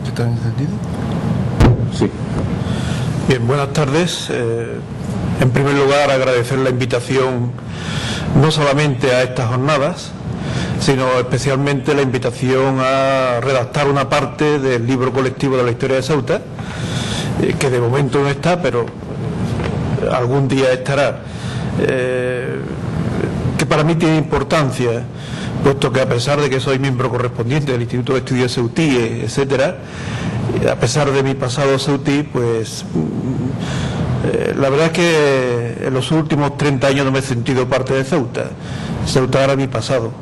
¿Está entendido? Sí. Bien, buenas tardes. En primer lugar, agradecer la invitación no solamente a estas jornadas, sino especialmente la invitación a redactar una parte del libro colectivo de la historia de Ceuta, que de momento no está, pero algún día estará, que para mí tiene importancia, puesto que a pesar de que soy miembro correspondiente del Instituto de Estudios Ceutí, etcétera, a pesar de mi pasado ceutí, pues la verdad es que en los últimos 30 años no me he sentido parte de Ceuta. Ceuta era mi pasado,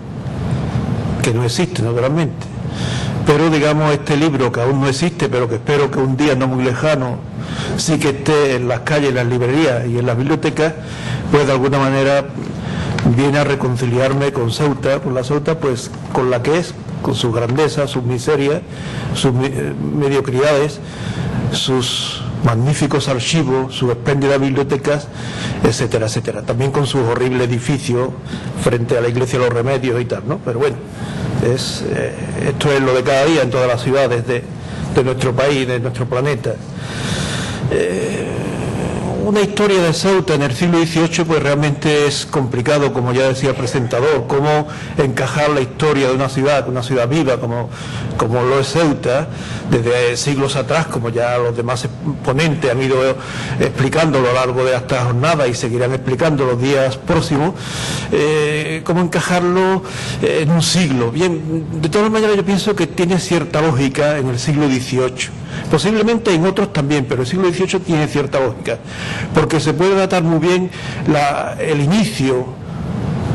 que no existe naturalmente, pero digamos este libro que aún no existe, pero que espero que un día no muy lejano sí que esté en las calles, en las librerías y en las bibliotecas, pues de alguna manera viene a reconciliarme con Ceuta, con la Ceuta pues con la que es, con sus grandezas, sus miserias, sus mediocridades, sus magníficos archivos, sus espléndidas bibliotecas, etcétera, etcétera. También con sus horribles edificios frente a la Iglesia de los Remedios y tal, ¿no? Pero bueno, esto es lo de cada día en todas las ciudades de nuestro país, de nuestro planeta. Una historia de Ceuta en el siglo XVIII pues realmente es complicado, como ya decía el presentador, cómo encajar la historia de una ciudad viva como lo es Ceuta, desde siglos atrás, como ya los demás ponentes han ido explicando a lo largo de esta jornada y seguirán explicando los días próximos, cómo encajarlo en un siglo. Bien, de todas maneras yo pienso que tiene cierta lógica en el siglo XVIII. Posiblemente en otros también, pero el siglo XVIII tiene cierta lógica, porque se puede datar muy bien el inicio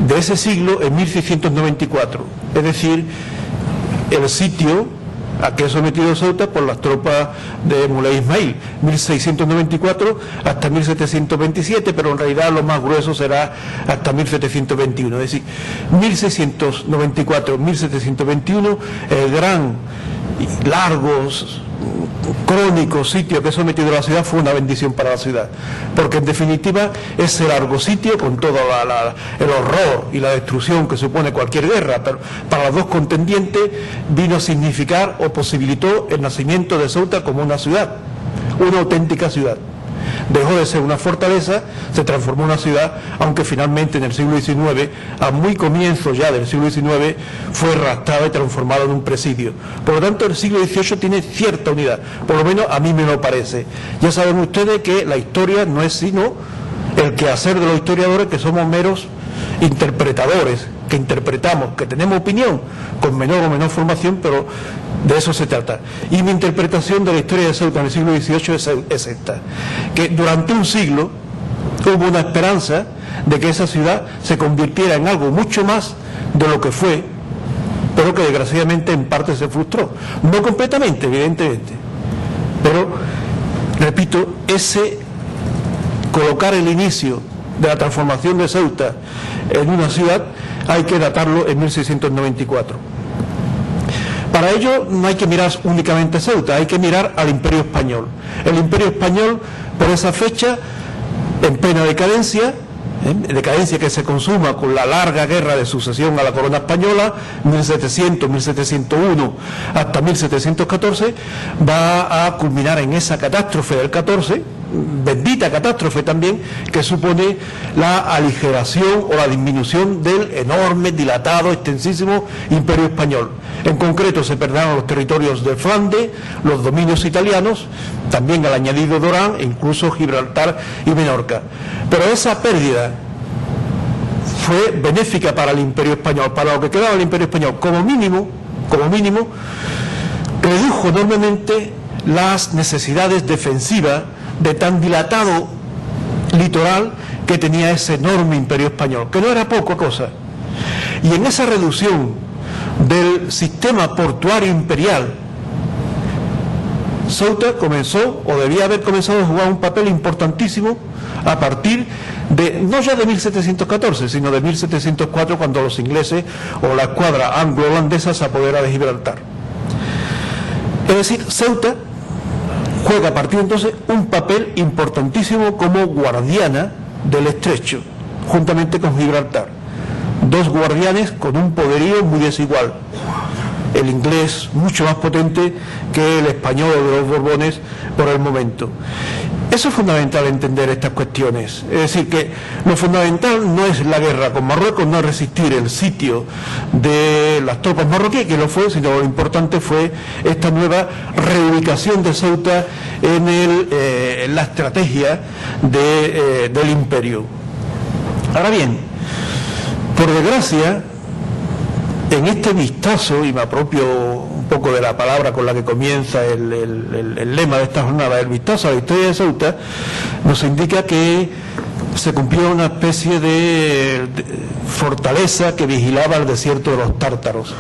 de ese siglo en 1694, es decir, el sitio a que es sometido Ceuta por las tropas de Muley Ismail, 1694 hasta 1727, pero en realidad lo más grueso será hasta 1721, es decir, 1694-1721, el gran y largo crónico sitio que ha sometido a la ciudad fue una bendición para la ciudad, porque en definitiva ese largo sitio, con todo el horror y la destrucción que supone cualquier guerra, pero para los dos contendientes vino a significar o posibilitó el nacimiento de Ceuta como una ciudad, una auténtica ciudad. Dejó de ser una fortaleza, se transformó en una ciudad, aunque finalmente en el siglo XIX, a muy comienzo ya del siglo XIX, fue raptada y transformada en un presidio. Por lo tanto, el siglo XVIII tiene cierta unidad, por lo menos a mí me lo parece. Ya saben ustedes que la historia no es sino el quehacer de los historiadores, que somos meros interpretadores, que interpretamos, que tenemos opinión, con menor o menor formación, pero de eso se trata. Y mi interpretación de la historia de Ceuta en el siglo XVIII es esta, que durante un siglo hubo una esperanza de que esa ciudad se convirtiera en algo mucho más de lo que fue, pero que desgraciadamente en parte se frustró. No completamente, evidentemente, pero, repito, colocar el inicio de la transformación de Ceuta en una ciudad hay que datarlo en 1694. Para ello no hay que mirar únicamente a Ceuta, hay que mirar al Imperio Español. El Imperio Español, por esa fecha, en plena decadencia, decadencia que se consuma con la larga guerra de sucesión a la corona española, 1700, 1701 hasta 1714, va a culminar en esa catástrofe del 14, bendita catástrofe también, que supone la aligeración o la disminución del enorme, dilatado, extensísimo Imperio Español. En concreto se perderán los territorios de Flandes, los dominios italianos, también el añadido de Orán e incluso Gibraltar y Menorca. Pero esa pérdida fue benéfica para el Imperio Español, para lo que quedaba del Imperio Español, como mínimo, redujo enormemente las necesidades defensivas de tan dilatado litoral que tenía ese enorme Imperio Español, que no era poca cosa. Y en esa reducción del sistema portuario imperial, Ceuta comenzó, o debía haber comenzado a jugar un papel importantísimo a partir de, no ya de 1714, sino de 1704, cuando los ingleses o la escuadra anglo-holandesa se apodera de Gibraltar. Es decir, Ceuta juega a partir de entonces un papel importantísimo como guardiana del estrecho, juntamente con Gibraltar. Dos guardianes con un poderío muy desigual. el inglés mucho más potente que el español de los Borbones por el momento. Eso es fundamental entender estas cuestiones. Es decir, que lo fundamental no es la guerra con Marruecos, no es resistir el sitio de las tropas marroquíes, que lo fue, sino lo importante fue esta nueva reubicación de Ceuta en la estrategia del imperio. Ahora bien, por desgracia, en este vistazo, y me apropio un poco de la palabra con la que comienza el lema de esta jornada, el vistazo a la historia de Ceuta, nos indica que se cumplió una especie de fortaleza que vigilaba el desierto de los tártaros.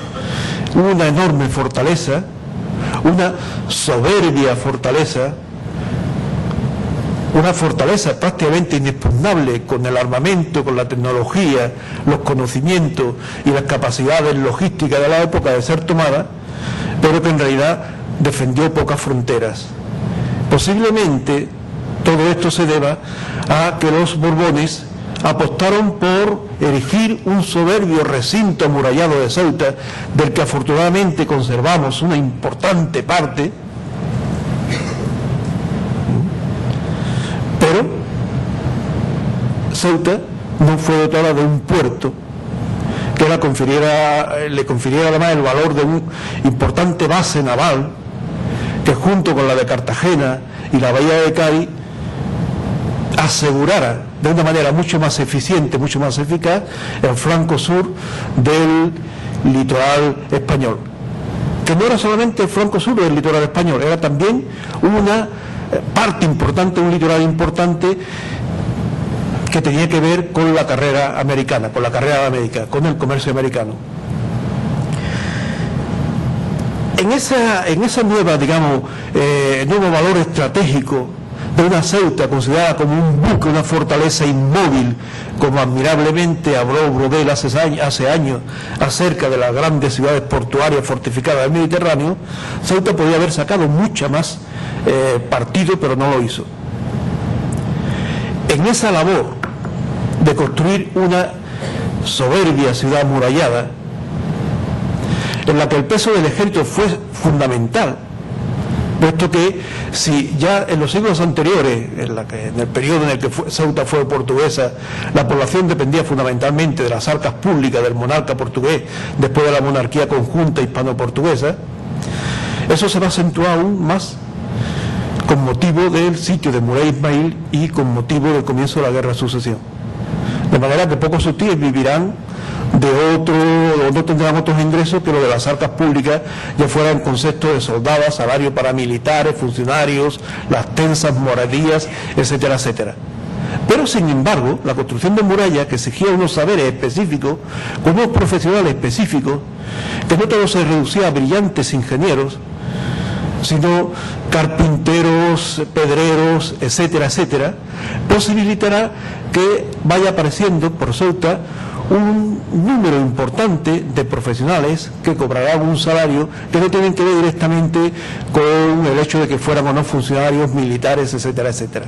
Una enorme fortaleza, una soberbia fortaleza, una fortaleza prácticamente inexpugnable con el armamento, con la tecnología, los conocimientos y las capacidades logísticas de la época de ser tomada, pero que en realidad defendió pocas fronteras. Posiblemente todo esto se deba a que los Borbones apostaron por erigir un soberbio recinto amurallado de Ceuta, del que afortunadamente conservamos una importante parte, pero Ceuta no fue dotada de un puerto que le confiriera además el valor de un importante base naval que junto con la de Cartagena y la bahía de Cádiz asegurara de una manera mucho más eficiente, mucho más eficaz el flanco sur del litoral español, que no era solamente el flanco sur del litoral español, era también una parte importante, un litoral importante que tenía que ver con la carrera americana, con la carrera de América, con el comercio americano. En esa nueva, digamos, nuevo valor estratégico de una Ceuta considerada como un buque, una fortaleza inmóvil, como admirablemente habló Brodel hace años acerca de las grandes ciudades portuarias fortificadas del Mediterráneo, Ceuta podía haber sacado mucha más partido, pero no lo hizo. En esa labor de construir una soberbia ciudad amurallada, en la que el peso del ejército fue fundamental, puesto que si ya en los siglos anteriores, en el periodo en el que Ceuta fue portuguesa, la población dependía fundamentalmente de las arcas públicas del monarca portugués, después de la monarquía conjunta hispano-portuguesa, eso se va a acentuar aún más con motivo del sitio de Muley Ismail y con motivo del comienzo de la Guerra de Sucesión. De manera que pocos sus tíos vivirán no tendrán otros ingresos que lo de las arcas públicas, ya fuera en concepto de soldados, salarios paramilitares, funcionarios, las tensas moradías, etcétera, etcétera. Pero sin embargo, la construcción de murallas, que exigía unos saberes específicos, con unos profesionales específicos, que no todo se reducía a brillantes ingenieros, sino carpinteros, pedreros, etcétera, etcétera, posibilitará que vaya apareciendo por Ceuta un número importante de profesionales que cobrarán un salario que no tienen que ver directamente con el hecho de que fueran o no funcionarios militares, etcétera, etcétera.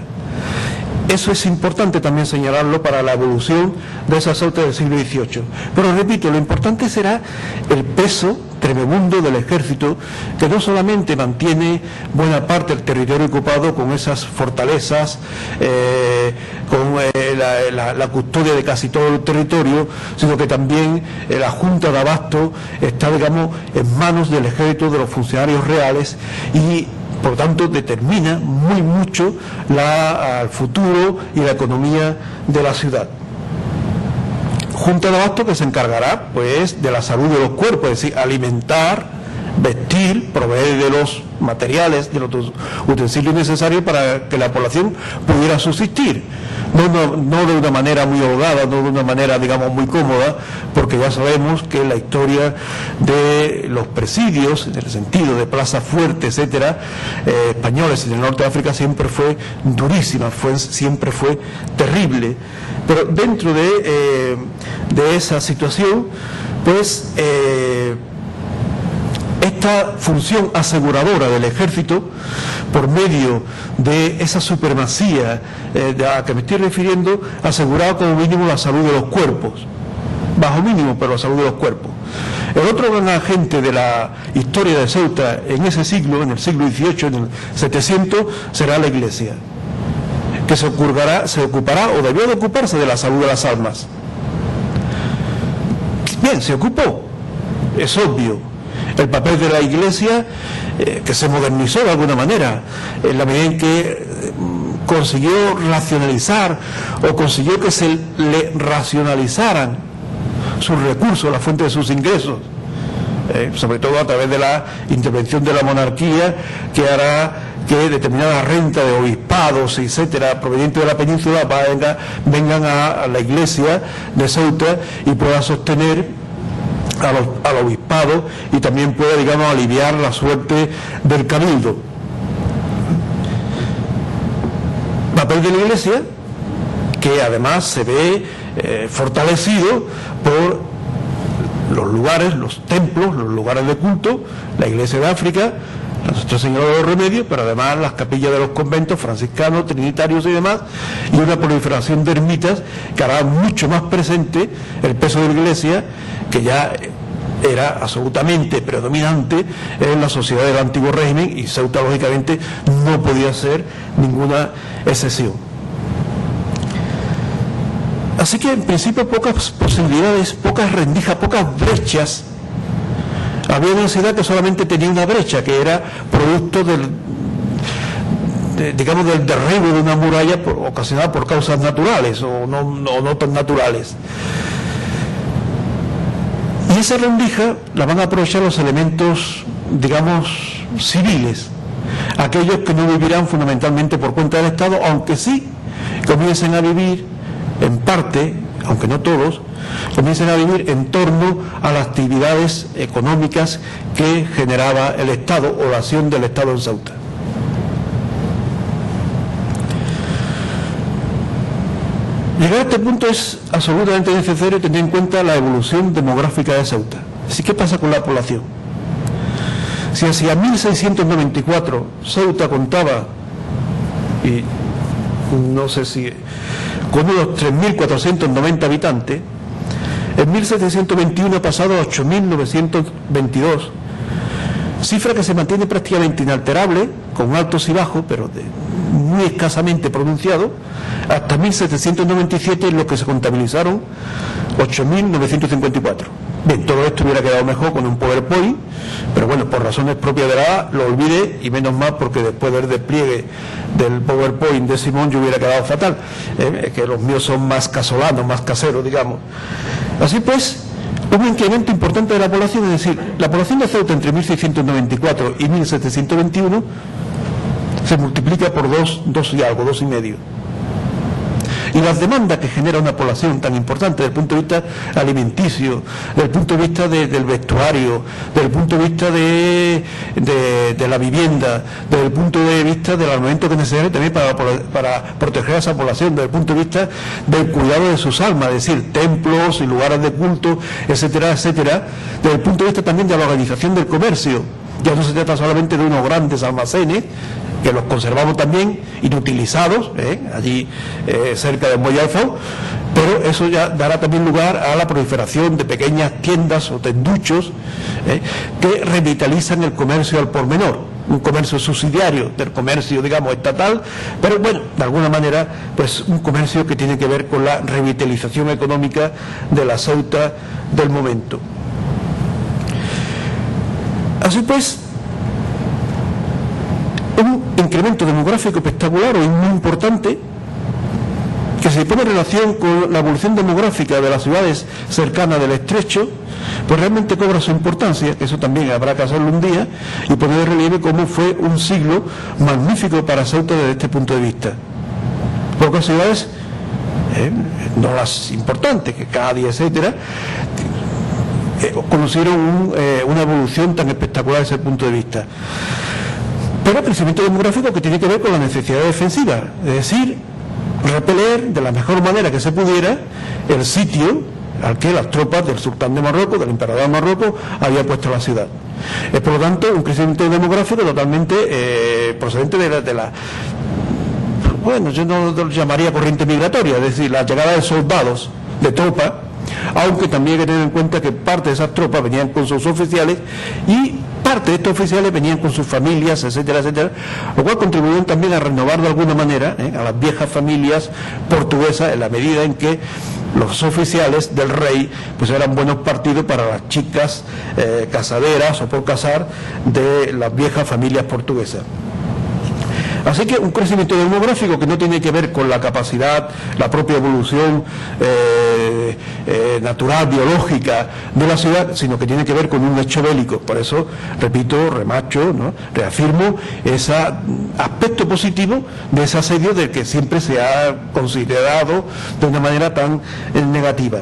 Eso es importante también señalarlo para la evolución de esa Ceuta del siglo XVIII. Pero repito, lo importante será el peso tremebundo del ejército, que no solamente mantiene buena parte del territorio ocupado con esas fortalezas, con la custodia de casi todo el territorio, sino que también la Junta de Abasto está, digamos, en manos del ejército, de los funcionarios reales, y por lo tanto determina muy mucho el futuro y la economía de la ciudad. Junta de Abasto que se encargará pues de la salud de los cuerpos, es decir, alimentar, vestir, proveer de los materiales, de los utensilios necesarios para que la población pudiera subsistir. No de una manera muy holgada, no de una manera, digamos, muy cómoda, porque ya sabemos que la historia de los presidios, en el sentido de plazas fuertes, etcétera, españoles en el norte de África siempre fue durísima, siempre fue terrible. Pero dentro de esa situación, pues esta función aseguradora del ejército, por medio de esa supremacía a la que me estoy refiriendo, aseguraba como mínimo la salud de los cuerpos, bajo mínimo, pero la salud de los cuerpos. El otro gran agente de la historia de Ceuta en ese siglo, en el siglo XVIII, en el 700, será la Iglesia, que se ocupará o debió de ocuparse de la salud de las almas. Bien, se ocupó, es obvio. El papel de la Iglesia, que se modernizó de alguna manera, en la medida en que consiguió racionalizar o consiguió que se le racionalizaran sus recursos, la fuente de sus ingresos, sobre todo a través de la intervención de la monarquía, que hará que determinada renta de obispados, etcétera, provenientes de la península, vengan a la Iglesia de Ceuta y pueda sostener al obispado y también pueda, digamos, aliviar la suerte del cabildo. Papel de la Iglesia que además se ve fortalecido por los lugares, los templos, los lugares de culto, la Iglesia de África, Nuestra Señora de los Remedios, pero además las capillas de los conventos franciscanos, trinitarios y demás, y una proliferación de ermitas que hará mucho más presente el peso de la Iglesia, que ya era absolutamente predominante en la sociedad del antiguo régimen, y Ceuta lógicamente no podía ser ninguna excepción. Así que en principio pocas posibilidades, pocas rendijas, pocas brechas. Había una ciudad que solamente tenía una brecha, que era producto del derribo de una muralla ocasionada por causas naturales o no tan naturales. Y esa rendija la van a aprovechar los elementos, digamos, civiles, aquellos que no vivirán fundamentalmente por cuenta del Estado, aunque sí comiencen a vivir en parte, aunque no todos, comiencen a vivir en torno a las actividades económicas que generaba el Estado o la acción del Estado en Ceuta. Llegar a este punto es absolutamente necesario tener en cuenta la evolución demográfica de Ceuta. Así, ¿qué pasa con la población? Si hacia 1694 Ceuta contaba, y no sé si con unos 3.490 habitantes, en 1721 ha pasado a 8.922, cifra que se mantiene prácticamente inalterable, con altos y bajos, pero muy escasamente pronunciado, hasta 1797, en lo que se contabilizaron 8.954. Bien, todo esto hubiera quedado mejor con un PowerPoint, pero bueno, por razones propias de la edad lo olvidé, y menos mal porque después del despliegue del PowerPoint de Simón yo hubiera quedado fatal, que los míos son más casolanos, más caseros, digamos. Así pues, un incremento importante de la población, es decir, la población de Ceuta entre 1694 y 1721 se multiplica por dos y algo, 2,5. Y las demandas que genera una población tan importante desde el punto de vista alimenticio, desde el punto de vista del vestuario, desde el punto de vista de la vivienda, desde el punto de vista del armamento que es necesario también para proteger a esa población, desde el punto de vista del cuidado de sus almas, es decir, templos y lugares de culto, etcétera, etcétera, desde el punto de vista también de la organización del comercio. Ya no se trata solamente de unos grandes almacenes, que los conservamos también inutilizados, allí cerca de Moyalfao, pero eso ya dará también lugar a la proliferación de pequeñas tiendas o tenduchos que revitalizan el comercio al por menor, un comercio subsidiario del comercio, digamos, estatal, pero bueno, de alguna manera, pues un comercio que tiene que ver con la revitalización económica de la Ceuta del momento. Así pues, un incremento demográfico espectacular y muy importante, que se pone en relación con la evolución demográfica de las ciudades cercanas del Estrecho, pues realmente cobra su importancia, que eso también habrá que hacerlo un día, y poner de relieve cómo fue un siglo magnífico para Ceuta desde este punto de vista. Pocas ciudades, no las importantes, que Cádiz, etcétera, conocieron una evolución tan espectacular desde ese punto de vista. Pero el crecimiento demográfico que tiene que ver con la necesidad defensiva, es decir, repeler de la mejor manera que se pudiera el sitio al que las tropas del sultán de Marruecos, del emperador de Marruecos, habían puesto la ciudad. Es por lo tanto un crecimiento demográfico totalmente procedente de la bueno, yo no lo llamaría corriente migratoria, es decir, la llegada de soldados, de tropas, aunque también hay que tener en cuenta que parte de esas tropas venían con sus oficiales y parte de estos oficiales venían con sus familias, etcétera, etcétera, lo cual contribuyó también a renovar de alguna manera a las viejas familias portuguesas, en la medida en que los oficiales del rey pues eran buenos partidos para las chicas casaderas o por casar de las viejas familias portuguesas. Así que un crecimiento demográfico que no tiene que ver con la capacidad, la propia evolución natural, biológica de la ciudad, sino que tiene que ver con un hecho bélico. Por eso, repito, remacho, ¿no?, reafirmo ese aspecto positivo de ese asedio del que siempre se ha considerado de una manera tan negativa.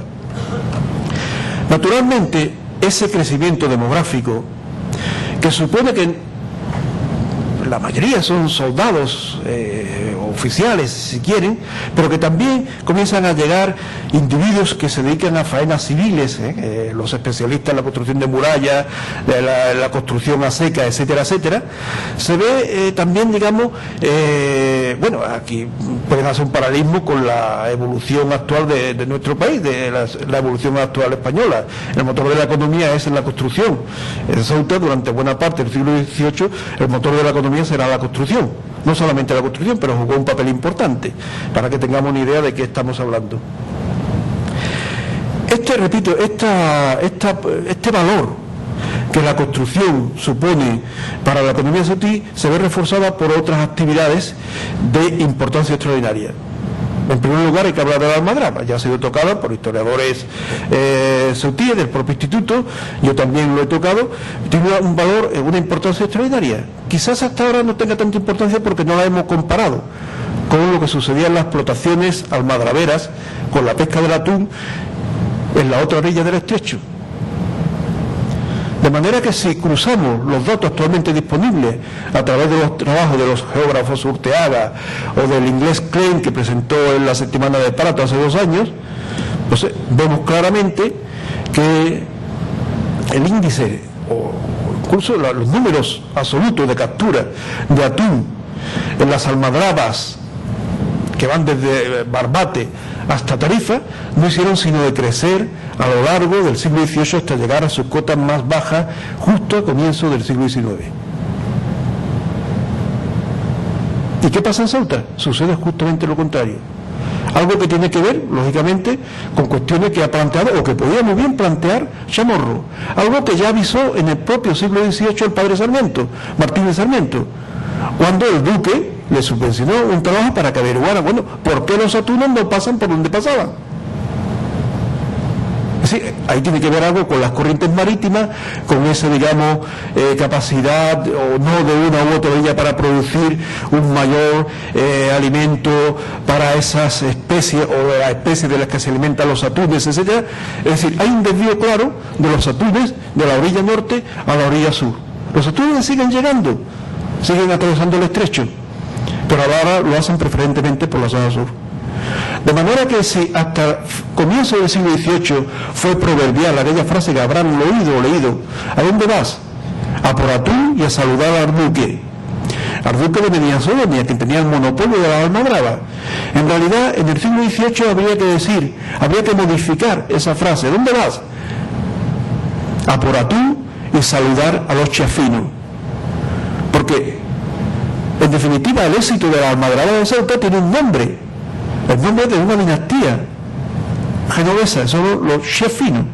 Naturalmente, ese crecimiento demográfico, que supone que la mayoría son soldados, oficiales si quieren, pero que también comienzan a llegar individuos que se dedican a faenas civiles, los especialistas en la construcción de murallas, la construcción a seca, etcétera, etcétera. Se ve también, digamos, bueno, aquí pueden hacer un paralelismo con la evolución actual de nuestro país, de la evolución actual española. El motor de la economía es en la construcción. En Ceuta, durante buena parte del siglo XVIII, el motor de la economía será la construcción, no solamente la construcción, pero jugó un papel importante, para que tengamos una idea de qué estamos hablando. Repito, este valor que la construcción supone para la economía ceutí se ve reforzada por otras actividades de importancia extraordinaria. En primer lugar hay que hablar de la almadraba, ya ha sido tocada por historiadores ceutíes del propio instituto, yo también lo he tocado, tiene un valor, una importancia extraordinaria. Quizás hasta ahora no tenga tanta importancia porque no la hemos comparado con lo que sucedía en las explotaciones almadraberas, con la pesca del atún en la otra orilla del estrecho. De manera que si cruzamos los datos actualmente disponibles a través de los trabajos de los geógrafos Urteaga o del inglés Klein, que presentó en la Semana de Prato hace 2 años, pues vemos claramente que el índice o incluso los números absolutos de captura de atún en las almadrabas que van desde Barbate hasta Tarifa no hicieron sino de crecer a lo largo del siglo XVIII hasta llegar a sus cotas más bajas justo a comienzo del siglo XIX. ¿Y qué pasa en Ceuta? Sucede justamente lo contrario. Algo que tiene que ver, lógicamente, con cuestiones que ha planteado, o que podía muy bien plantear, Chamorro. Algo que ya avisó en el propio siglo XVIII el padre Sarmiento, Martín de Sarmiento, cuando el duque le subvencionó un trabajo para que averiguara, bueno, ¿por qué los atunes no pasan por donde pasaban? Sí, ahí tiene que ver algo con las corrientes marítimas, con esa, digamos, capacidad o no de una u otra orilla para producir un mayor alimento para esas especies o las especies de las que se alimentan los atunes, etcétera. Es decir, hay un desvío claro de los atunes de la orilla norte a la orilla sur. Los atunes siguen llegando, siguen atravesando el estrecho, pero ahora lo hacen preferentemente por la zona sur. De manera que si hasta comienzo del siglo XVIII fue proverbial aquella frase que habrán oído o leído, ¿a dónde vas? A por atún y a saludar al duque. Al duque de Medinaceli, quien tenía el monopolio de la almadraba. En realidad, en el siglo XVIII habría que modificar esa frase. ¿Dónde vas? A por atún y saludar a los chiafinos. Porque, en definitiva, el éxito de la almadraba de Ceuta tiene un nombre. El nombre de una dinastía genovesa, son los chiafinos,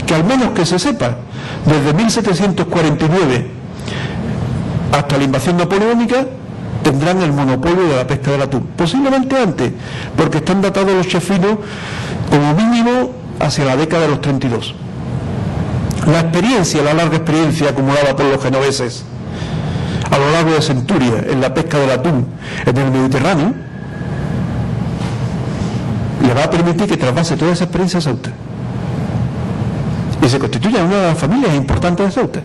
que al menos que se sepa, desde 1749 hasta la invasión napoleónica, tendrán el monopolio de la pesca del atún. Posiblemente antes, porque están datados los chiafinos como mínimo hacia la década de los 32. La larga experiencia acumulada por los genoveses a lo largo de centurias en la pesca del atún en el Mediterráneo, le va a permitir que trasvase toda esa experiencia a Ceuta y se constituya una de las familias importantes de Ceuta,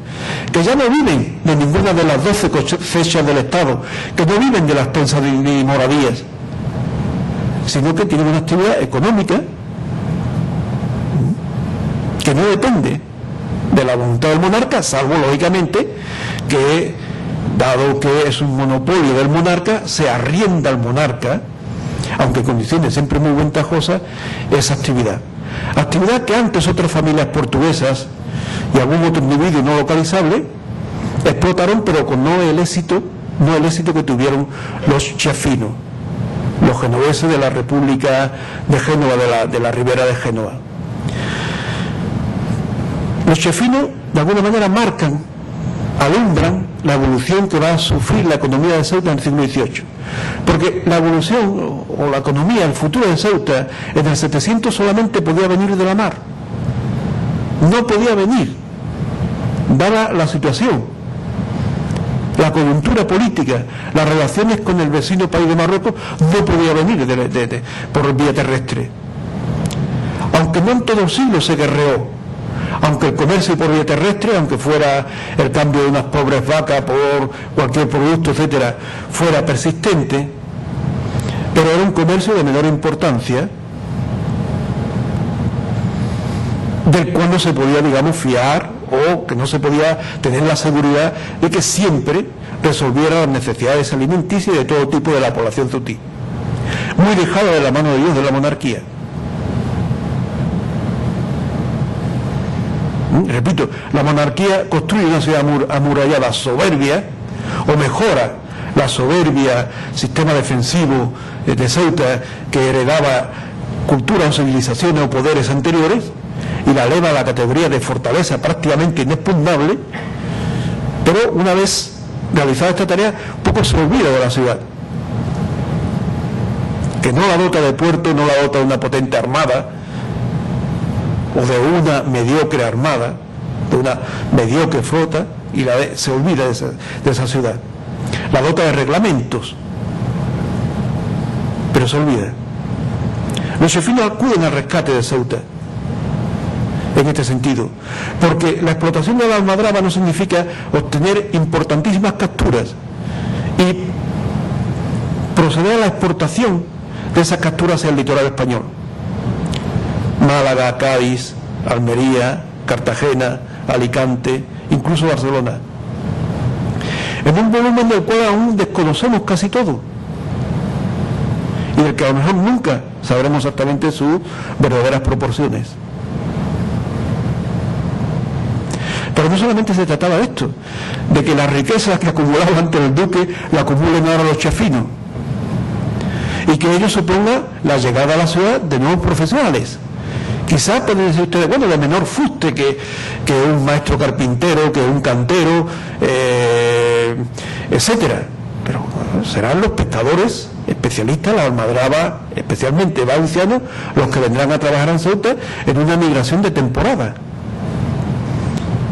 que ya no viven de ninguna de las 12 cosechas del Estado, que no viven de las pensas ni moradías, sino que tienen una actividad económica que no depende de la voluntad del monarca, salvo lógicamente que, dado que es un monopolio del monarca, se arrienda al monarca, aunque en condiciones siempre muy ventajosas, esa actividad. actividad que antes otras familias portuguesas y algún otro individuo no localizable explotaron, pero con no el éxito que tuvieron los chiafinos, los genoveses de la República de Génova, de la Ribera de Génova. Los chiafinos de alguna manera marcan, alumbran la evolución que va a sufrir la economía de Ceuta en el siglo XVIII, porque la evolución o la economía, el futuro de Ceuta en el 700 solamente podía venir de la mar, no podía venir, dada la situación, la coyuntura política, las relaciones con el vecino país de Marruecos, no podía venir por vía terrestre, aunque no en todo el siglo se guerreó, aunque el comercio por vía terrestre, aunque fuera el cambio de unas pobres vacas por cualquier producto, etcétera, fuera persistente, pero era un comercio de menor importancia, del cual no se podía, digamos, fiar, o que no se podía tener la seguridad de que siempre resolviera las necesidades alimenticias de todo tipo de la población ceutí, muy dejada de la mano de Dios, de la monarquía. Repito, la monarquía construye una ciudad amurallada soberbia, o mejora la soberbia sistema defensivo de Ceuta, que heredaba culturas o civilizaciones o poderes anteriores, y la eleva a la categoría de fortaleza prácticamente inexpugnable, pero una vez realizada esta tarea, poco se olvida de la ciudad, que no la dota de puerto, no la dota de una potente armada, o de una mediocre armada, de una mediocre flota, y se olvida de esa ciudad. La dota de reglamentos, pero se olvida. Los chiafinos acuden al rescate de Ceuta en este sentido, porque la explotación de la almadraba no significa obtener importantísimas capturas y proceder a la exportación de esas capturas hacia el litoral español. Málaga, Cádiz, Almería, Cartagena, Alicante, incluso Barcelona, en un volumen del cual aún desconocemos casi todo y del que a lo mejor nunca sabremos exactamente sus verdaderas proporciones. Pero no solamente se trataba de esto, de que las riquezas que acumulaba antes el duque la acumulen ahora los chiafinos, y que ello suponga la llegada a la ciudad de nuevos profesionales. Quizás pueden decir ustedes, bueno, de menor fuste que un maestro carpintero, que un cantero, etcétera. Pero serán los pescadores especialistas, la almadraba, especialmente valencianos, los que vendrán a trabajar en Ceuta en una migración de temporada.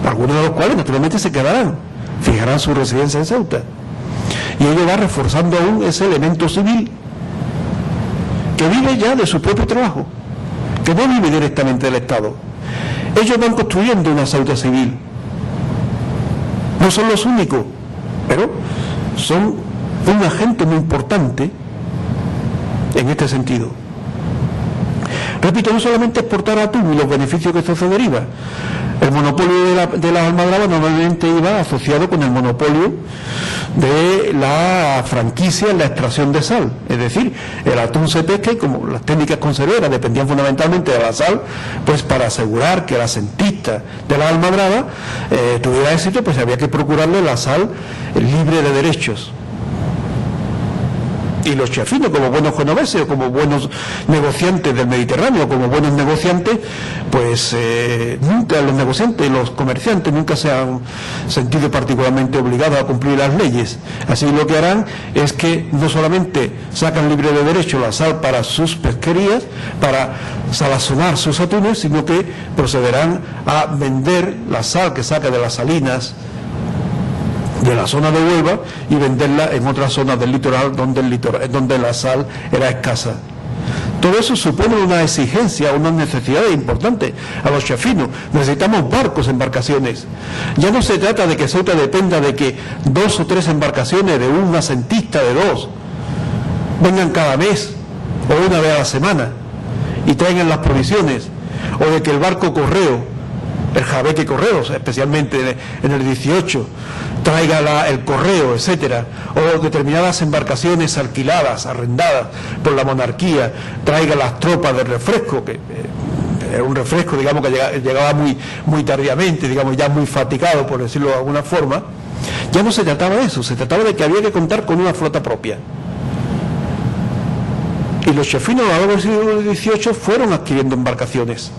Algunos de los cuales naturalmente se quedarán, fijarán su residencia en Ceuta. Y ello va reforzando aún ese elemento civil que vive ya de su propio trabajo, que no vive directamente del Estado. Ellos van construyendo una Ceuta civil. No son los únicos, pero son un agente muy importante en este sentido. Repito, no solamente exportar atún y los beneficios que esto se deriva. El monopolio de la almadraba normalmente iba asociado con el monopolio de la franquicia en la extracción de sal. Es decir, el atún se pesca y como las técnicas conserveras dependían fundamentalmente de la sal, pues para asegurar que la asentista de la almadraba tuviera éxito, pues había que procurarle la sal libre de derechos. Y los chiafinos, como buenos genoveses o como buenos negociantes del Mediterráneo, como buenos negociantes, pues nunca los negociantes, los comerciantes nunca se han sentido particularmente obligados a cumplir las leyes. Así lo que harán es que no solamente sacan libre de derecho la sal para sus pesquerías, para salazonar sus atunes, sino que procederán a vender la sal que saca de las salinas de la zona de Huelva y venderla en otras zonas del litoral donde la sal era escasa. Todo eso supone una exigencia, unas necesidades importantes a los chiafinos. Necesitamos barcos, embarcaciones. Ya no se trata de que Ceuta dependa de que 2 o 3 embarcaciones de un asentista de 2 vengan cada mes o una vez a la semana y traigan las provisiones, o de que el barco correo, el Jabeque Correos, especialmente en el 18, traiga el correo, etcétera, o determinadas embarcaciones alquiladas, arrendadas por la monarquía, traiga las tropas de refresco, que era un refresco, digamos, que llegaba muy tardíamente, digamos, ya muy fatigado, por decirlo de alguna forma. Ya no se trataba de eso, se trataba de que había que contar con una flota propia. Y los chefinos a lo largo del siglo XVIII fueron adquiriendo embarcaciones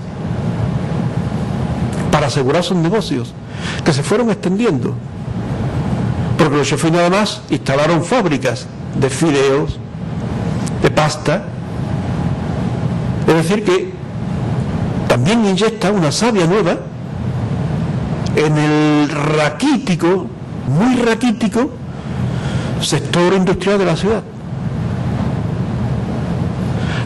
para asegurar sus negocios, que se fueron extendiendo. Porque los chefinos además instalaron fábricas de fideos, de pasta. Es decir, que también inyecta una savia nueva en el raquítico, muy raquítico, sector industrial de la ciudad.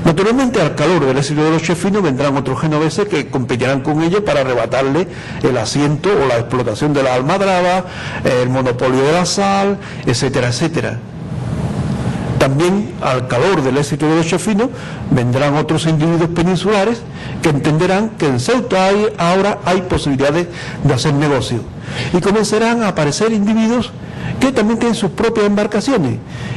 Naturalmente, al calor del éxito de los chefinos vendrán otros genoveses que competirán con ellos para arrebatarle el asiento o la explotación de la almadraba, el monopolio de la sal, etcétera, etcétera. También al calor del éxito de los chefinos vendrán otros individuos peninsulares que entenderán que en Ceuta ahora hay posibilidades de hacer negocio y comenzarán a aparecer individuos que también tienen sus propias embarcaciones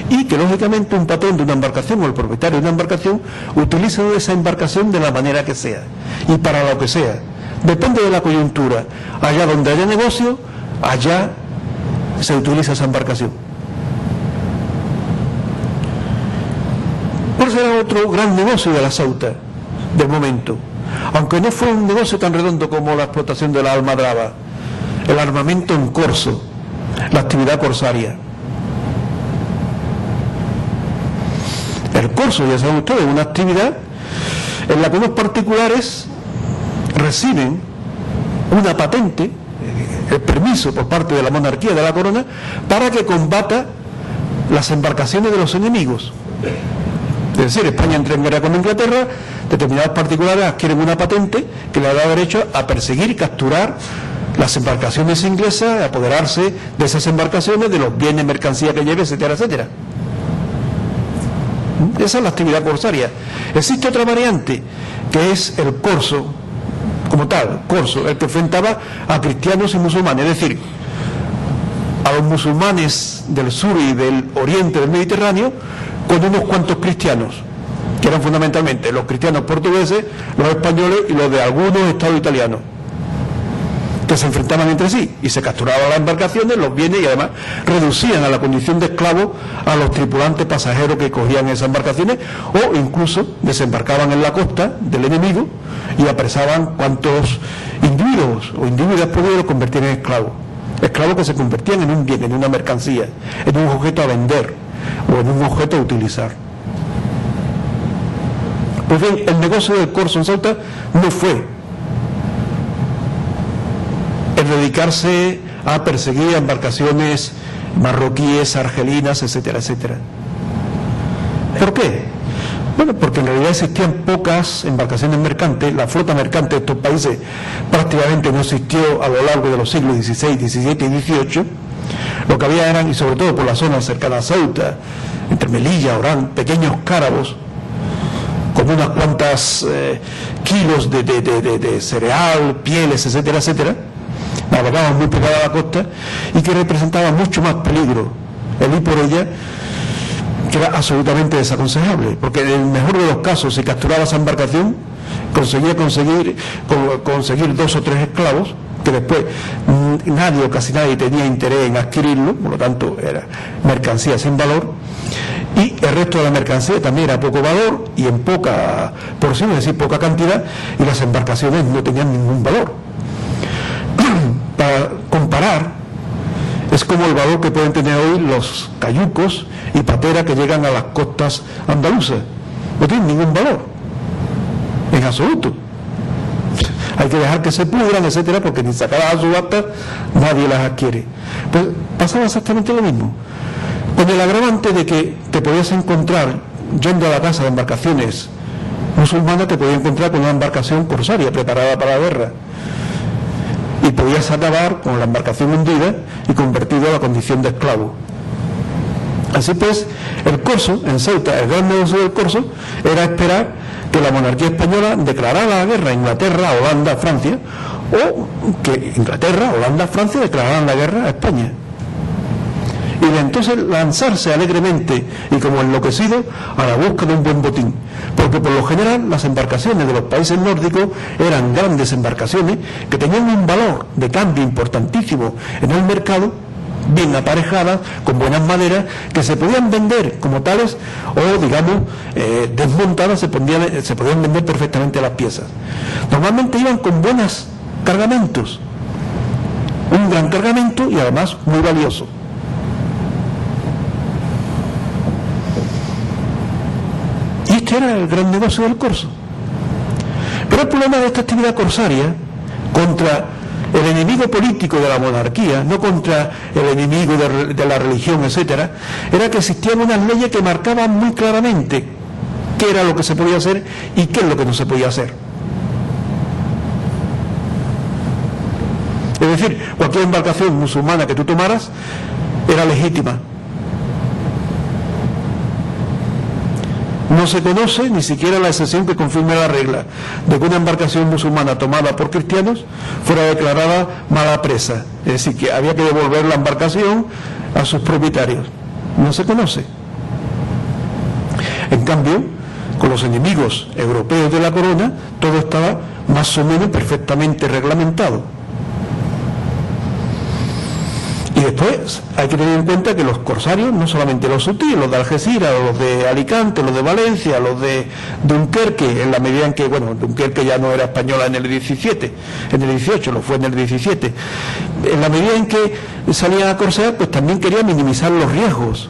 y que lógicamente un patrón de una embarcación o el propietario de una embarcación utiliza esa embarcación de la manera que sea y para lo que sea. Depende de la coyuntura. Allá donde haya negocio, allá se utiliza esa embarcación. ¿Cuál será otro gran negocio de la Ceuta del momento? Aunque no fue un negocio tan redondo como la explotación de la almadraba, el armamento en corso, la actividad corsaria. El corso, ya saben ustedes, es una actividad en la que unos particulares reciben una patente, el permiso por parte de la monarquía de la corona, para que combata las embarcaciones de los enemigos. Es decir, España entra en guerra con Inglaterra, determinados particulares adquieren una patente que le da derecho a perseguir y capturar las embarcaciones inglesas, a apoderarse de esas embarcaciones, de los bienes, mercancías que lleve, etcétera, etcétera. Esa es la actividad corsaria. Existe otra variante, que es el corso, como tal, corso, el que enfrentaba a cristianos y musulmanes, es decir, a los musulmanes del sur y del oriente del Mediterráneo, con unos cuantos cristianos, que eran fundamentalmente los cristianos portugueses, los españoles y los de algunos estados italianos, que se enfrentaban entre sí y se capturaban las embarcaciones, los bienes y además reducían a la condición de esclavos a los tripulantes pasajeros que cogían esas embarcaciones o incluso desembarcaban en la costa del enemigo y apresaban cuantos individuos o individuos podidos los convertían en esclavos. Esclavos que se convertían en un bien, en una mercancía, en un objeto a vender o en un objeto a utilizar. Pues bien, el negocio del corso en Ceuta no fue el dedicarse a perseguir embarcaciones marroquíes, argelinas, etcétera, etcétera. ¿Por qué? Bueno, porque en realidad existían pocas embarcaciones mercantes, la flota mercante de estos países prácticamente no existió a lo largo de los siglos XVI, XVII y XVIII. Lo que había eran, y sobre todo por la zona cercana a Ceuta, entre Melilla, Orán, pequeños cárabos, con unas cuantas kilos de cereal, pieles, etcétera, etcétera, navegaban muy pegada a la costa y que representaban mucho más peligro el ir por ella, que era absolutamente desaconsejable, porque en el mejor de los casos, si capturaba esa embarcación, conseguir 2 o 3 esclavos, que después nadie o casi nadie tenía interés en adquirirlo, por lo tanto era mercancía sin valor, y el resto de la mercancía también era poco valor y en poca porción, es decir, poca cantidad, y las embarcaciones no tenían ningún valor. Para comparar, es como el valor que pueden tener hoy los cayucos y pateras que llegan a las costas andaluzas. No tienen ningún valor, en absoluto. Hay que dejar que se pudran, etcétera, porque ni sacadas a subasta nadie las adquiere. Pues pasaba exactamente lo mismo, con el agravante de que te podías encontrar, yendo a la casa de embarcaciones musulmanas, te podías encontrar con una embarcación corsaria preparada para la guerra, y podías acabar con la embarcación hundida y convertido a la condición de esclavo. Así pues, el corso en Ceuta, el gran negocio del corso era esperar que la monarquía española declarara la guerra a Inglaterra, Holanda, Francia, o que Inglaterra, Holanda, Francia declararan la guerra a España. y de entonces lanzarse alegremente y como enloquecido a la búsqueda de un buen botín, porque por lo general las embarcaciones de los países nórdicos eran grandes embarcaciones que tenían un valor de cambio importantísimo en el mercado, bien aparejadas, con buenas maderas, que se podían vender como tales o, digamos, desmontadas, se podían vender perfectamente las piezas. Normalmente iban con buenos cargamentos, un gran cargamento y además muy valioso. Y este era el gran negocio del corso. Pero el problema de esta actividad corsaria contra el enemigo político de la monarquía, no contra el enemigo de la religión, etcétera, era que existían unas leyes que marcaban muy claramente qué era lo que se podía hacer y qué es lo que no se podía hacer. Es decir, cualquier embarcación musulmana que tú tomaras era legítima. No se conoce ni siquiera la excepción que confirme la regla de que una embarcación musulmana tomada por cristianos fuera declarada mala presa. Es decir, que había que devolver la embarcación a sus propietarios. No se conoce. En cambio, con los enemigos europeos de la corona, todo estaba más o menos perfectamente reglamentado. Y después hay que tener en cuenta que los corsarios, no solamente los hutíes, los de Algeciras, los de Alicante, los de Valencia, los de Dunkerque, en la medida en que, bueno, Dunkerque ya no era española en el 17, en el 18, lo fue en el 17, en la medida en que salían a corsear, pues también querían minimizar los riesgos.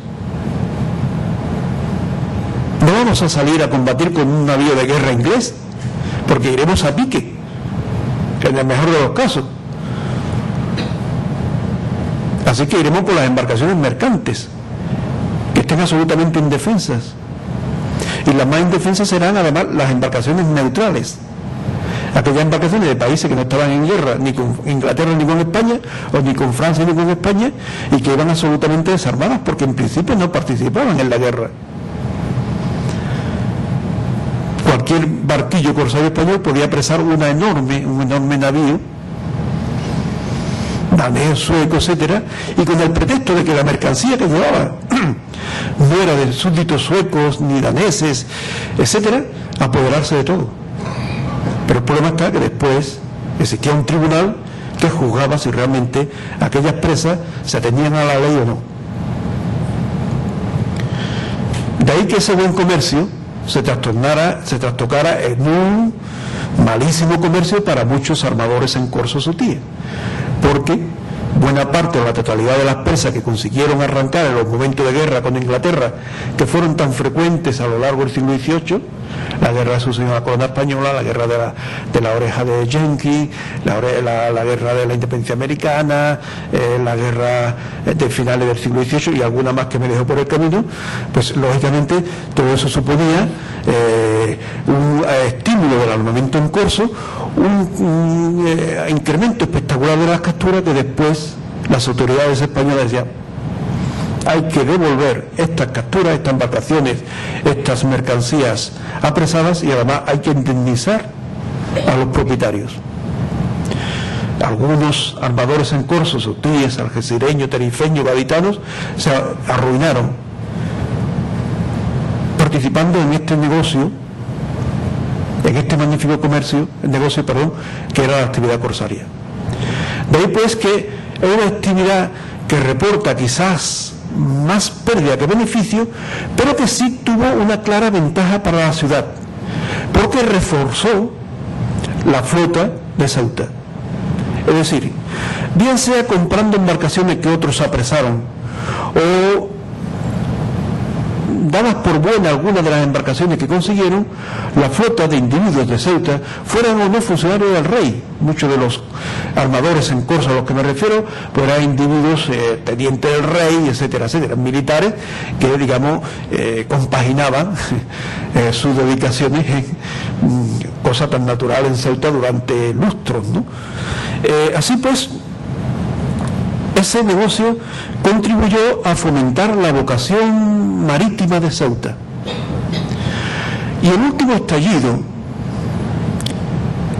No vamos a salir a combatir con un navío de guerra inglés, porque iremos a pique, en el mejor de los casos. Así que iremos por las embarcaciones mercantes, que estén absolutamente indefensas. Y las más indefensas serán además las embarcaciones neutrales, aquellas embarcaciones de países que no estaban en guerra, ni con Inglaterra ni con España, o ni con Francia ni con España, y que iban absolutamente desarmadas, porque en principio no participaban en la guerra. Cualquier barquillo corsario español podía apresar un enorme navío, danés, sueco, etcétera, y con el pretexto de que la mercancía que llevaba no era de súbditos suecos ni daneses, etcétera, apoderarse de todo. Pero el problema está que después existía un tribunal que juzgaba si realmente aquellas presas se atenían a la ley o no. De ahí que ese buen comercio se trastocara en un malísimo comercio para muchos armadores en corsos hutíes, porque buena parte o la totalidad de las presas que consiguieron arrancar en los momentos de guerra con Inglaterra, que fueron tan frecuentes a lo largo del siglo XVIII, la guerra de sucesión a la corona española, la guerra de la oreja de Yankee, la guerra de la independencia americana, la guerra de finales del siglo XVIII y alguna más que me dejó por el camino, pues lógicamente todo eso suponía un estímulo del armamento en corso, un incremento espectacular de las capturas, que después las autoridades españolas decían: hay que devolver estas capturas, estas embarcaciones, estas mercancías apresadas, y además hay que indemnizar a los propietarios. Algunos armadores en corso, hutíes, algecireños, teneriffeños, gaditanos, se arruinaron participando en este negocio, en este magnífico negocio, que era la actividad corsaria. De ahí pues que es una actividad que reporta quizás más pérdida que beneficio, pero que sí tuvo una clara ventaja para la ciudad, porque reforzó la flota de Ceuta. Es decir, bien sea comprando embarcaciones que otros apresaron, o dadas por buena algunas de las embarcaciones que consiguieron, la flota de individuos de Ceuta, fueran o no funcionarios del rey. Muchos de los armadores en corso a los que me refiero, pues eran individuos tenientes del rey, etcétera, etcétera, militares que, digamos, compaginaban sus dedicaciones en cosa tan natural en Ceuta durante lustros, ¿no? Así pues, ese negocio contribuyó a fomentar la vocación marítima de Ceuta. Y el último estallido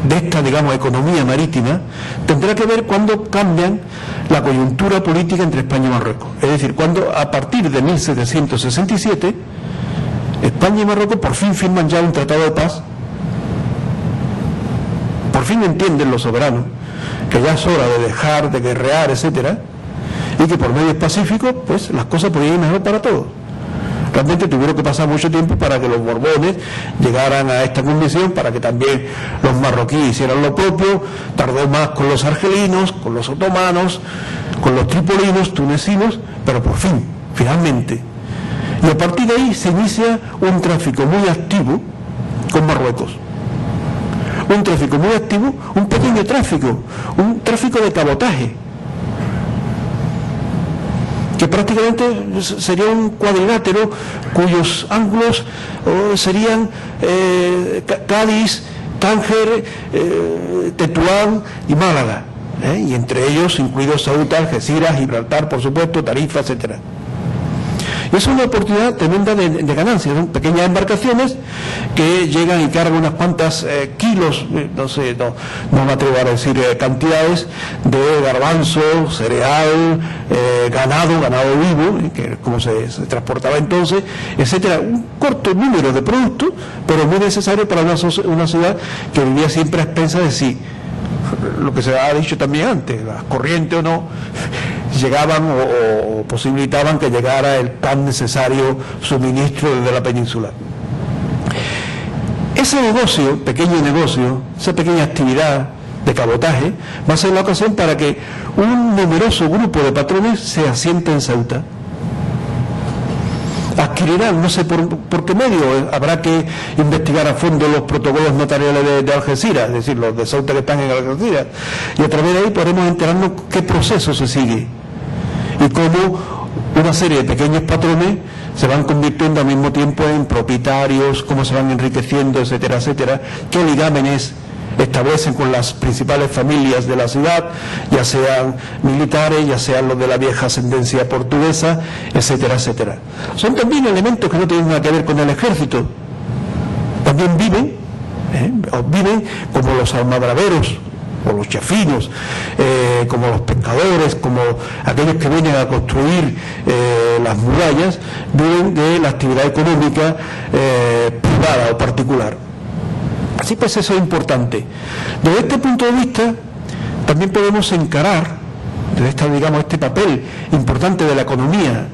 de esta, digamos, economía marítima tendrá que ver cuando cambian la coyuntura política entre España y Marruecos. Es decir, cuando a partir de 1767 España y Marruecos por fin firman ya un tratado de paz, por fin entienden los soberanos que ya es hora de dejar de guerrear, etcétera, y que por medios pacíficos pues las cosas podían ir mejor para todos. Realmente tuvieron que pasar mucho tiempo para que los borbones llegaran a esta condición, para que también los marroquíes hicieran lo propio. Tardó más con los argelinos, con los otomanos, con los tripolinos, tunecinos, pero por fin, finalmente. Y a partir de ahí se inicia un tráfico muy activo con Marruecos. Un tráfico muy activo, un pequeño tráfico, un tráfico de cabotaje, que prácticamente sería un cuadrilátero cuyos ángulos serían Cádiz, Tánger, Tetuán y Málaga, y entre ellos incluidos Ceuta, Algeciras, Gibraltar, por supuesto, Tarifa, etcétera. Y es una oportunidad tremenda de ganancia. Son pequeñas embarcaciones que llegan y cargan unas cuantas kilos, no sé, no me atrevo a decir cantidades, de garbanzo, cereal, ganado vivo, que como se transportaba entonces, etcétera. Un corto número de productos, pero muy necesario para una ciudad que vivía siempre a expensas de sí. Lo que se ha dicho también antes, las corrientes o no, llegaban o posibilitaban que llegara el tan necesario suministro desde la península. Ese negocio, pequeño negocio, esa pequeña actividad de cabotaje, va a ser la ocasión para que un numeroso grupo de patrones se asiente en Ceuta. Adquirirán, no sé por qué medio, habrá que investigar a fondo los protocolos notariales de Algeciras, es decir, los de Ceuta que están en Algeciras, y a través de ahí podremos enterarnos qué proceso se sigue y cómo una serie de pequeños patrones se van convirtiendo al mismo tiempo en propietarios, cómo se van enriqueciendo, etcétera, etcétera, qué ligámenes establecen con las principales familias de la ciudad, ya sean militares, ya sean los de la vieja ascendencia portuguesa, etcétera, etcétera. Son también elementos que no tienen nada que ver con el ejército. También viven como los almadraberos o los chafinos, como los pescadores, como aquellos que vienen a construir las murallas, viven de la actividad económica privada o particular. Así pues, eso es importante. Desde este punto de vista, también podemos encarar, desde este papel importante de la economía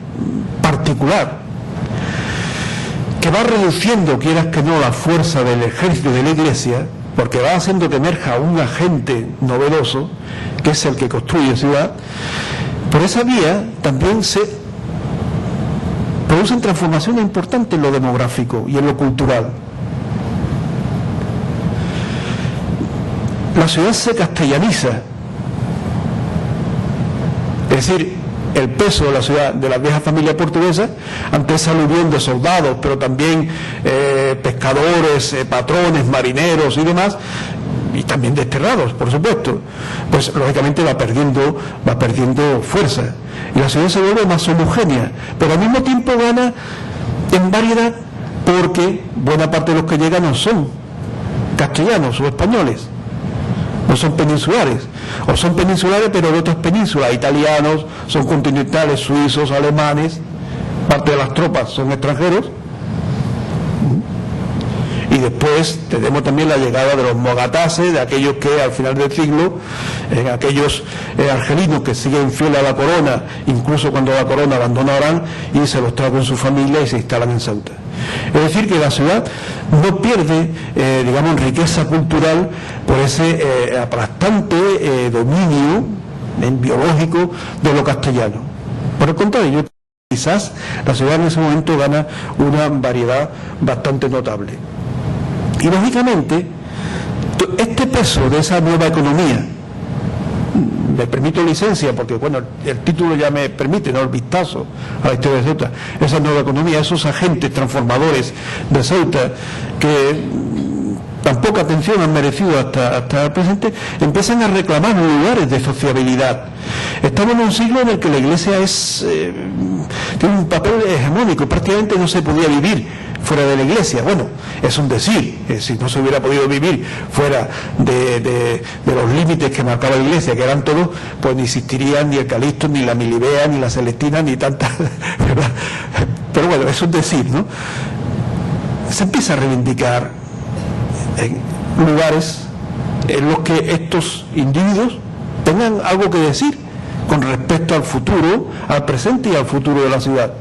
particular, que va reduciendo, quieras que no, la fuerza del ejército de la Iglesia, porque va haciendo que emerja un agente novedoso, que es el que construye ciudad. Por esa vía también se producen transformaciones importantes en lo demográfico y en lo cultural. La ciudad se castellaniza, es decir, el peso de la ciudad, de las viejas familias portuguesas, ante esa aluvión de soldados, pero también pescadores, patrones, marineros y demás, y también desterrados, por supuesto, pues lógicamente va perdiendo fuerza, y la ciudad se vuelve más homogénea, pero al mismo tiempo gana en variedad, porque buena parte de los que llegan no son castellanos o españoles, no son peninsulares, o son peninsulares pero de otras penínsulas, italianos, son continentales, suizos, alemanes, parte de las tropas son extranjeros. Y después tenemos también la llegada de los mogatases, de aquellos que al final del siglo, aquellos argelinos que siguen fieles a la corona, incluso cuando la corona abandona Orán, y se los trae con su familia y se instalan en Ceuta. Es decir, que la ciudad no pierde, riqueza cultural por ese aplastante dominio biológico de lo castellano. Por el contrario, quizás la ciudad en ese momento gana una variedad bastante notable. Y lógicamente, este peso de esa nueva economía, me permito licencia porque bueno, el título ya me permite, no el vistazo a la historia de Ceuta, esa nueva economía, esos agentes transformadores de Ceuta que tan poca atención han merecido hasta el presente, empiezan a reclamar lugares de sociabilidad. Estamos en un siglo en el que la Iglesia tiene un papel hegemónico, prácticamente no se podía vivir fuera de la iglesia. Bueno, es un decir, si no se hubiera podido vivir fuera de los límites que marcaba la iglesia, que eran todos, pues ni existirían ni el Calixto, ni la Milibea, ni la Celestina, ni tantas, ¿verdad? Pero bueno, es un decir, ¿no? Se empieza a reivindicar lugares en los que estos individuos tengan algo que decir con respecto al futuro, al presente y al futuro de la ciudad.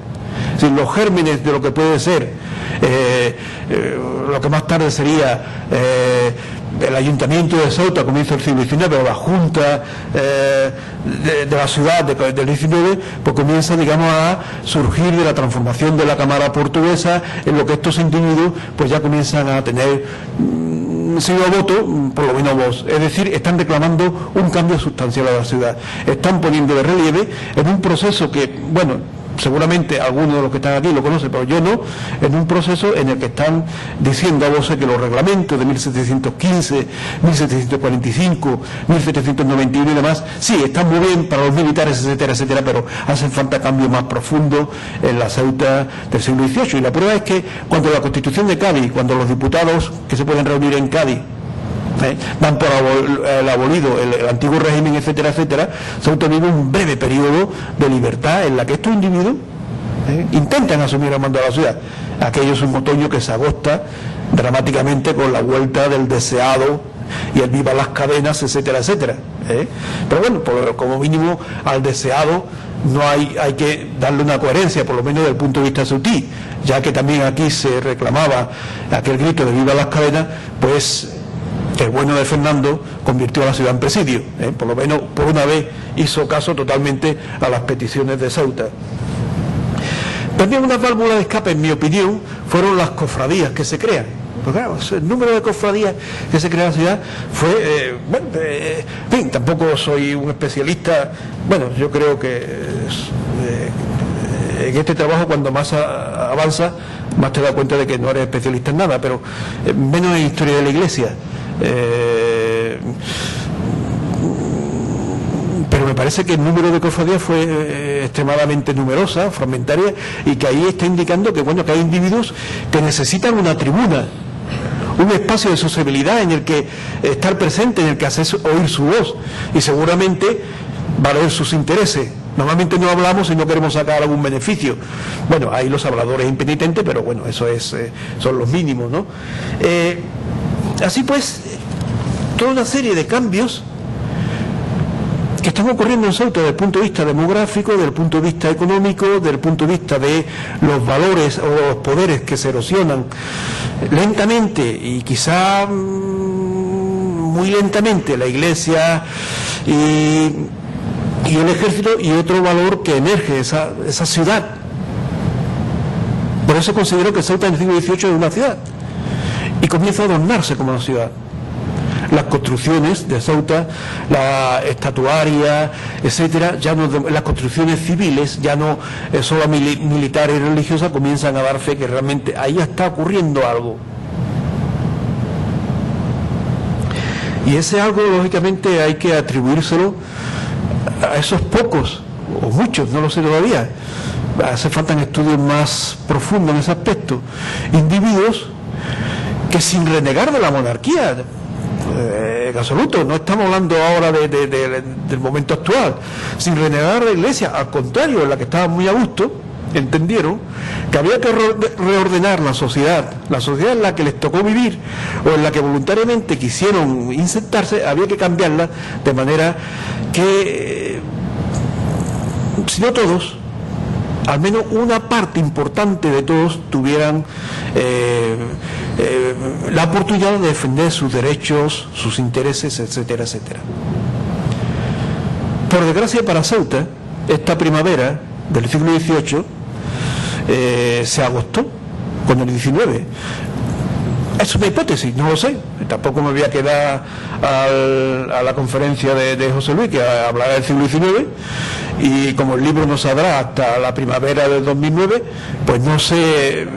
Es decir, los gérmenes de lo que puede ser lo que más tarde sería el Ayuntamiento de Ceuta a comienzos del siglo XIX, o la Junta de la ciudad del XIX, pues comienza, digamos, a surgir de la transformación de la Cámara portuguesa, en lo que estos individuos pues ya comienzan a tener sido voto, por lo menos voz. Es decir, están reclamando un cambio sustancial a la ciudad. Están poniendo de relieve en un proceso que, bueno, seguramente algunos de los que están aquí lo conocen, pero yo no, en un proceso en el que están diciendo a voces que los reglamentos de 1715, 1745, 1791 y demás, sí, están muy bien para los militares, etcétera, etcétera, pero hacen falta cambios más profundos en la Ceuta del siglo XVIII. Y la prueba es que cuando la Constitución de Cádiz, cuando los diputados que se pueden reunir en Cádiz dan por abolido el antiguo régimen, etcétera, etcétera, se ha obtenido un breve periodo de libertad en la que estos individuos intentan asumir el mando de la ciudad. Aquello es un otoño que se agosta dramáticamente con la vuelta del deseado y el viva las cadenas, etcétera, etcétera. Pero bueno, como mínimo al deseado no hay que darle una coherencia, por lo menos desde el punto de vista ceutí, ya que también aquí se reclamaba aquel grito de viva las cadenas, pues el bueno de Fernando convirtió a la ciudad en presidio, por lo menos por una vez hizo caso totalmente a las peticiones de Ceuta. También una válvula de escape, en mi opinión, fueron las cofradías que se crean. Porque claro, el número de cofradías que se crea en la ciudad fue, en fin, tampoco soy un especialista, bueno, yo creo que en este trabajo cuando más avanza, más te das cuenta de que no eres especialista en nada, pero menos en historia de la Iglesia. Pero me parece que el número de cofradías fue extremadamente numerosa, fragmentaria, y que ahí está indicando que, bueno, que hay individuos que necesitan una tribuna, un espacio de sociabilidad en el que estar presente, en el que hacer oír su voz y seguramente valer sus intereses. Normalmente no hablamos y no queremos sacar algún beneficio. Bueno, hay los habladores impenitentes, pero bueno, eso son los mínimos, ¿no? Así pues, toda una serie de cambios que están ocurriendo en Ceuta desde el punto de vista demográfico, desde el punto de vista económico, desde el punto de vista de los valores o los poderes que se erosionan lentamente y quizá muy lentamente la Iglesia y el ejército, y otro valor que emerge, esa ciudad. Por eso considero que Ceuta en el siglo XVIII es una ciudad y comienza a adornarse como una ciudad. Las construcciones de Ceuta, la estatuaria, etcétera, ya no, las construcciones civiles, ya no solo militares y religiosas, comienzan a dar fe que realmente ahí está ocurriendo algo. Y ese algo, lógicamente, hay que atribuírselo a esos pocos, o muchos, no lo sé todavía. Hace falta estudios más profundos en ese aspecto. Individuos que, sin renegar de la monarquía, en absoluto, no estamos hablando ahora del momento actual, sin renegar de la Iglesia, al contrario, en la que estaban muy a gusto, entendieron que había que reordenar la sociedad en la que les tocó vivir o en la que voluntariamente quisieron insertarse, había que cambiarla de manera que, si no todos, al menos una parte importante de todos tuvieran la oportunidad de defender sus derechos, sus intereses, etcétera, etcétera. Por desgracia para Ceuta, esta primavera del siglo XVIII se agostó con el XIX. Es una hipótesis, no lo sé. Tampoco me voy a quedar a la conferencia de José Luis, que hablará del siglo XIX, y como el libro no saldrá hasta la primavera del 2009, pues no sé,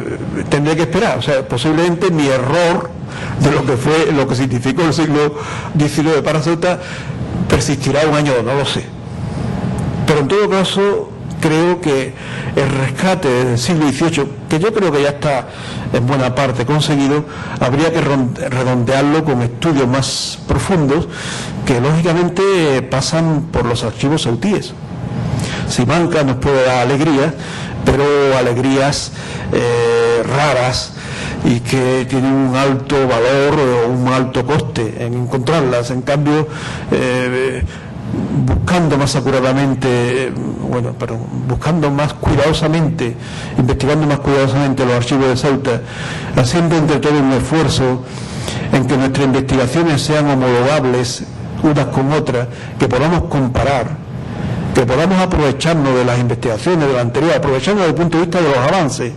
tendré que esperar. O sea, posiblemente mi error de lo que fue, lo que significó el siglo XIX para Ceuta, persistirá un año o no lo sé. Pero en todo caso, creo que el rescate del siglo XVIII, que yo creo que ya está en buena parte conseguido, habría que redondearlo con estudios más profundos que lógicamente pasan por los archivos sautíes. Simancas nos puede dar alegrías, pero alegrías raras y que tienen un alto valor o un alto coste en encontrarlas. En cambio, buscando más acuradamente, buscando más cuidadosamente, investigando más cuidadosamente los archivos de Ceuta, haciendo entre todos un esfuerzo en que nuestras investigaciones sean homologables unas con otras, que podamos comparar, que podamos aprovecharnos de las investigaciones de la anterior, aprovecharnos desde el punto de vista de los avances,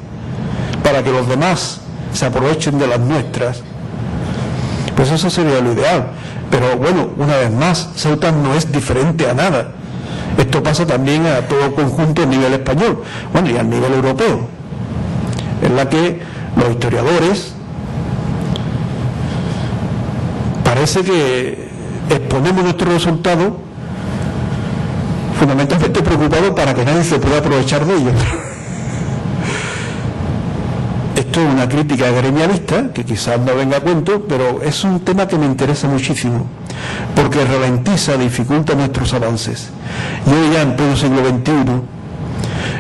para que los demás se aprovechen de las nuestras, pues eso sería lo ideal. Pero bueno, una vez más, Ceuta no es diferente a nada. Esto pasa también a todo conjunto a nivel español, bueno, y a nivel europeo, en la que los historiadores parece que exponemos nuestros resultados fundamentalmente preocupados para que nadie se pueda aprovechar de ellos. Esto es una crítica gremialista, que quizás no venga a cuento, pero es un tema que me interesa muchísimo, porque ralentiza, dificulta nuestros avances. Y hoy ya en pleno siglo XXI,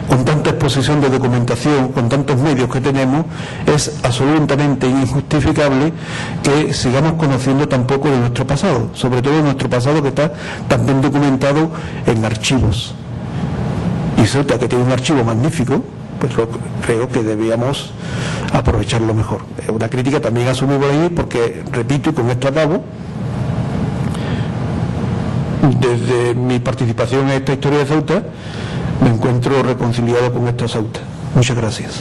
con tanta exposición de documentación, con tantos medios que tenemos, es absolutamente injustificable que sigamos conociendo tan poco de nuestro pasado, sobre todo de nuestro pasado que está tan bien documentado en archivos. Y Ceuta, que tiene un archivo magnífico, pues creo que debíamos aprovecharlo mejor. Es una crítica también asumible ahí, porque, repito, y con esto acabo, desde mi participación en esta historia de Ceuta, me encuentro reconciliado con esta Ceuta. Muchas gracias.